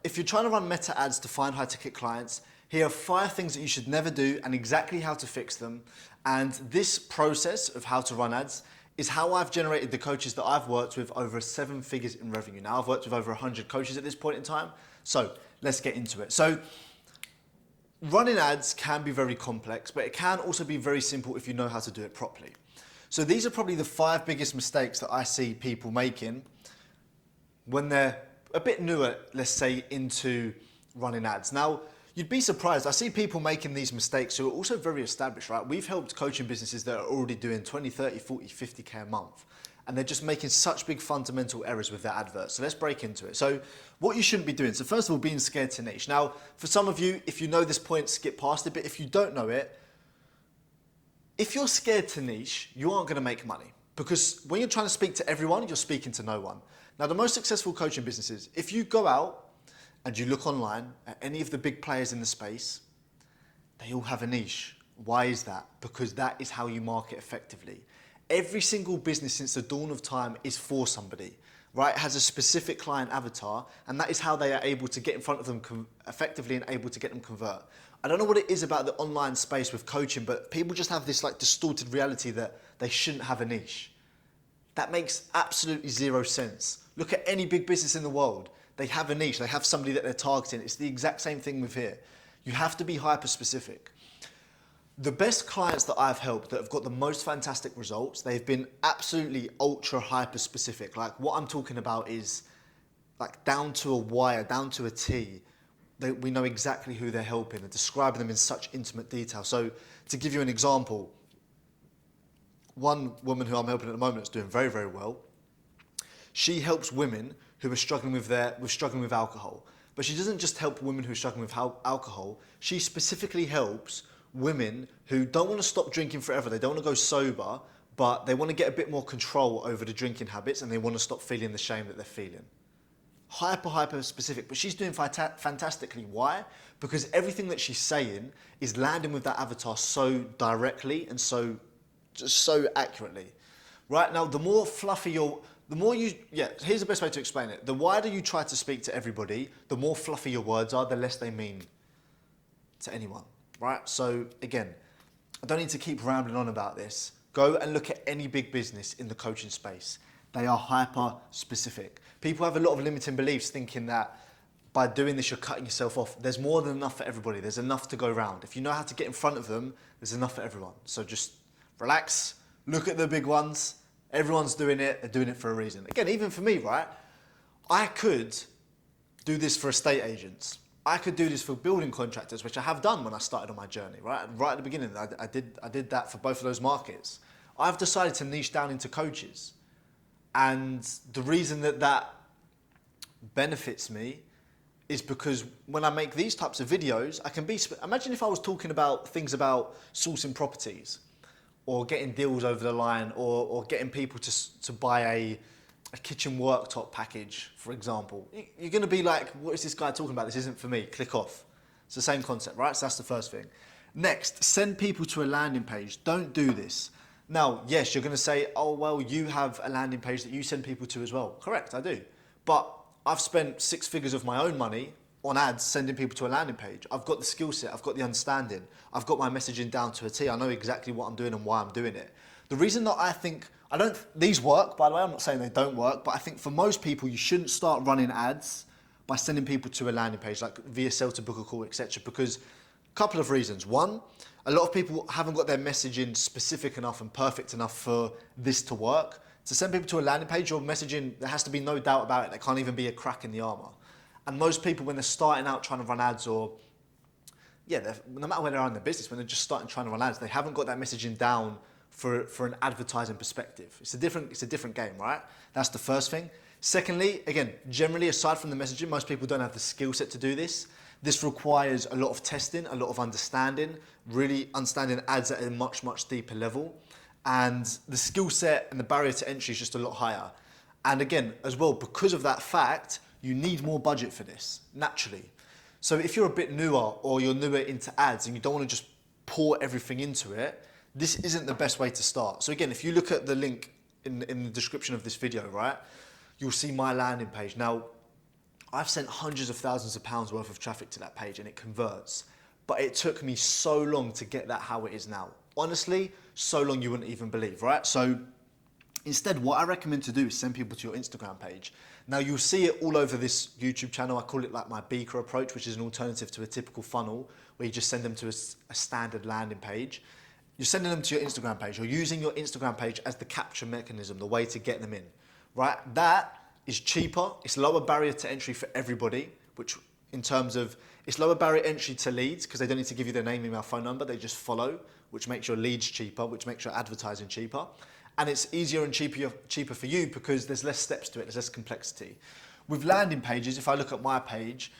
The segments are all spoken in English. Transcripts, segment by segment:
if you're trying to run meta ads to find high ticket clients, here are 5 things that you should never do and exactly how to fix them. And this process of how to run ads is how I've generated the coaches that I've worked with over 7 figures in revenue. Now I've worked with over 100 coaches at this point in time. So let's get into it. So running ads can be very complex, but it can also be very simple if you know how to do it properly. So these are probably the 5 biggest mistakes that I see people making when they're a bit newer, let's say, into running ads. Now, you'd be surprised. I see people making these mistakes who are also very established, right? We've helped coaching businesses that are already doing 20, 30, 40, 50K a month. And they're just making such big fundamental errors with their adverts. So let's break into it. So what you shouldn't be doing. So first of all, being scared to niche. Now, for some of you, if you know this point, skip past it. But if you don't know it, if you're scared to niche, you aren't going to make money. Because when you're trying to speak to everyone, you're speaking to no one. Now, the most successful coaching businesses, if you go out and you look online at any of the big players in the space, they all have a niche. Why is that? Because that is how you market effectively. Every single business since the dawn of time is for somebody, right? It has a specific client avatar, and that is how they are able to get in front of them effectively and able to get them convert. I don't know what it is about the online space with coaching, but people just have this like distorted reality that they shouldn't have a niche. That makes absolutely zero sense. Look at any big business in the world. They have a niche, they have somebody that they're targeting. It's the exact same thing with here. You have to be hyper specific. The best clients that I've helped that have got the most fantastic results, they've been absolutely ultra hyper specific. Like what I'm talking about is like down to a wire, down to a T. We know exactly who they're helping and describing them in such intimate detail. So to give you an example, one woman who I'm helping at the moment is doing very, very well. She helps women who are struggling with alcohol. But she doesn't just help women who are struggling with alcohol. She specifically helps women who don't want to stop drinking forever. They don't want to go sober, but they want to get a bit more control over the drinking habits and they want to stop feeling the shame that they're feeling. Hyper specific, but she's doing fantastically. Why? Because everything that she's saying is landing with that avatar so directly and so accurately. Right now, the more fluffy here's the best way to explain it. The wider you try to speak to everybody, the more fluffy your words are, the less they mean to anyone, right? So again, I don't need to keep rambling on about this. Go and look at any big business in the coaching space. They are hyper specific. People have a lot of limiting beliefs thinking that by doing this, you're cutting yourself off. There's more than enough for everybody. There's enough to go around. If you know how to get in front of them, there's enough for everyone. So just relax, look at the big ones. Everyone's doing it, they're doing it for a reason. Again, even for me, right? I could do this for estate agents. I could do this for building contractors, which I have done when I started on my journey, right? Right at the beginning, I did that for both of those markets. I've decided to niche down into coaches. And the reason that benefits me is because when I make these types of videos, I can be, imagine if I was talking about things about sourcing properties or getting deals over the line or getting people to buy a kitchen worktop package, for example. You're gonna be like, what is this guy talking about? This isn't for me, click off. It's the same concept, right? So that's the first thing. Next, send people to a landing page. Don't do this. Now, yes, you're gonna say, oh, well, you have a landing page that you send people to as well. Correct, I do. But I've spent 6 figures of my own money on ads sending people to a landing page. I've got the skill set, I've got the understanding, I've got my messaging down to a T. I know exactly what I'm doing and why I'm doing it. The reason that I think, these work, by the way, I'm not saying they don't work, but I think for most people, you shouldn't start running ads by sending people to a landing page, like via sell to book a call, etc. Because a couple of reasons. One, a lot of people haven't got their messaging specific enough and perfect enough for this to work. To send people to a landing page, your messaging, there has to be no doubt about it. There can't even be a crack in the armor. And most people, when they're starting out trying to run ads no matter where they are in their business, when they're just starting trying to run ads, they haven't got that messaging down for an advertising perspective. It's a different game, right? That's the first thing. Secondly, again, generally, aside from the messaging, most people don't have the skill set to do this. This requires a lot of testing, a lot of understanding, really understanding ads at a much, much deeper level. And the skill set and the barrier to entry is just a lot higher. And again, as well, because of that fact, you need more budget for this, naturally. So if you're a bit newer or you're newer into ads and you don't want to just pour everything into it, this isn't the best way to start. So again, if you look at the link in the description of this video, right, you'll see my landing page. Now, I've sent hundreds of thousands of pounds worth of traffic to that page and it converts. But it took me so long to get that how it is now. Honestly, so long you wouldn't even believe, right? So instead, what I recommend to do is send people to your Instagram page. Now you'll see it all over this YouTube channel. I call it like my beaker approach, which is an alternative to a typical funnel where you just send them to a standard landing page. You're sending them to your Instagram page. You're using your Instagram page as the capture mechanism, the way to get them in, right? That is cheaper. It's lower barrier to entry for everybody, which in terms of, it's lower barrier entry to leads because they don't need to give you their name, email, phone number. They just follow, which makes your leads cheaper, which makes your advertising cheaper. And it's easier and cheaper for you because there's less steps to it, there's less complexity. With landing pages, if I look at my page,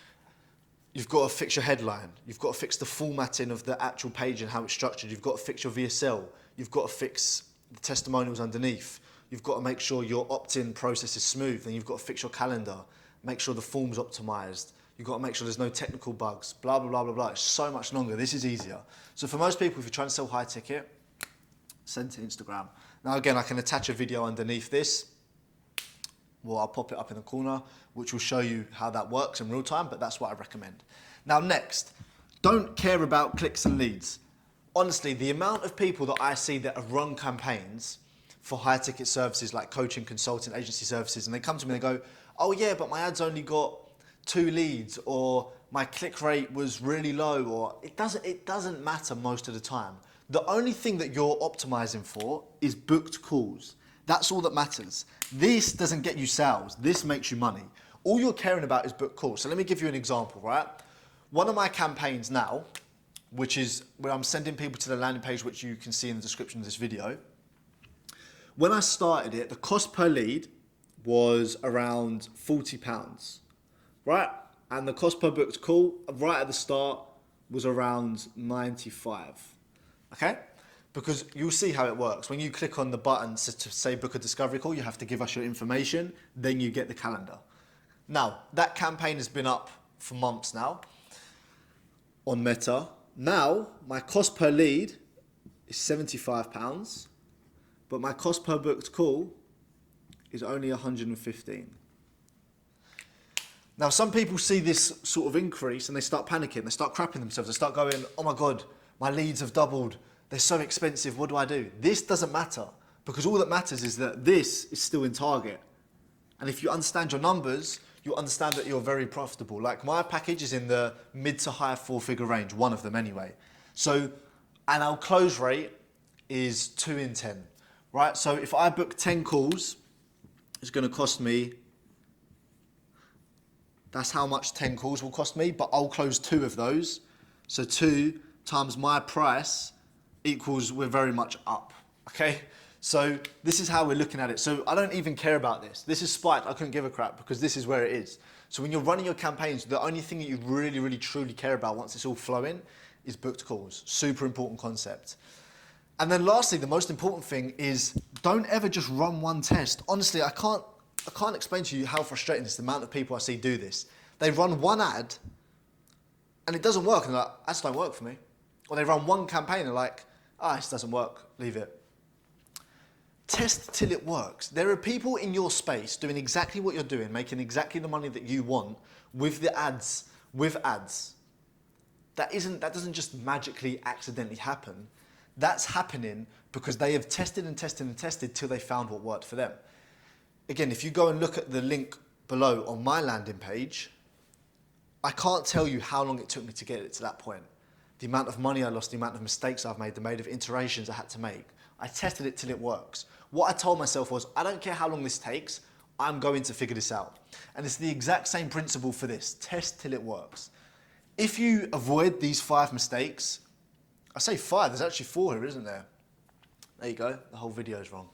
you've got to fix your headline. You've got to fix the formatting of the actual page and how it's structured. You've got to fix your VSL. You've got to fix the testimonials underneath. You've got to make sure your opt-in process is smooth. Then you've got to fix your calendar. Make sure the form's optimized. You've got to make sure there's no technical bugs, blah, blah, blah, blah, blah. It's so much longer. This is easier. So for most people, if you're trying to sell high ticket, send to Instagram. Now again, I can attach a video underneath this. Well, I'll pop it up in the corner, which will show you how that works in real time, but that's what I recommend. Now next, don't care about clicks and leads. Honestly, the amount of people that I see that have run campaigns for high ticket services like coaching, consulting, agency services, and they come to me and they go, oh yeah, but my ads only got 2 leads, or my click rate was really low, or it doesn't matter most of the time. The only thing that you're optimizing for is booked calls. That's all that matters. This doesn't get you sales. This makes you money. All you're caring about is booked calls. So let me give you an example, right? One of my campaigns now, which is where I'm sending people to the landing page, which you can see in the description of this video. When I started it, the cost per lead was around £40, right? And the cost per booked call right at the start was around 95. Okay? Because you'll see how it works. When you click on the button to say book a discovery call, you have to give us your information, then you get the calendar. Now, that campaign has been up for months now on Meta. Now, my cost per lead is £75, but my cost per booked call is only 115. Now, some people see this sort of increase and they start panicking, they start crapping themselves, they start going, oh my God, my leads have doubled. They're so expensive, what do I do? This doesn't matter because all that matters is that this is still in target. And if you understand your numbers, you'll understand that you're very profitable. Like my package is in the mid to high 4-figure range, one of them anyway. So, and our close rate is 2 in 10, right? So if I book 10 calls, it's gonna cost me, that's how much 10 calls will cost me, but I'll close 2 of those. So 2 times my price equals we're very much up, okay? So this is how we're looking at it. So I don't even care about this. This is spiked, I couldn't give a crap because this is where it is. So when you're running your campaigns, the only thing that you really, really, truly care about once it's all flowing is booked calls. Super important concept. And then lastly, the most important thing is don't ever just run one test. Honestly, I can't explain to you how frustrating this is, the amount of people I see do this. They run one ad and it doesn't work and they're like, ads don't work for me. Or they run one campaign and they're like, this doesn't work, leave it. Test till it works. There are people in your space doing exactly what you're doing, making exactly the money that you want with the ads, with ads. That doesn't just magically accidentally happen. That's happening because they have tested and tested and tested till they found what worked for them. Again, if you go and look at the link below on my landing page, I can't tell you how long it took me to get it to that point. The amount of money I lost, the amount of mistakes I've made, the amount of iterations I had to make. I tested it till it works. What I told myself was, I don't care how long this takes, I'm going to figure this out. And it's the exact same principle for this. Test till it works. If you avoid these 5 mistakes, I say 5, there's actually 4 here, isn't there? There you go, the whole video is wrong.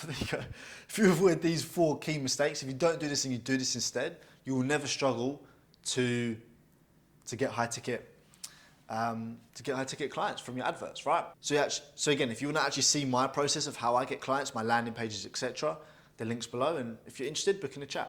There you go. If you avoid these 4 key mistakes, if you don't do this and you do this instead, you will never struggle to get high ticket clients from your adverts, right? So again, if you want to actually see my process of how I get clients, my landing pages, etc., the link's below, and if you're interested, book in a chat.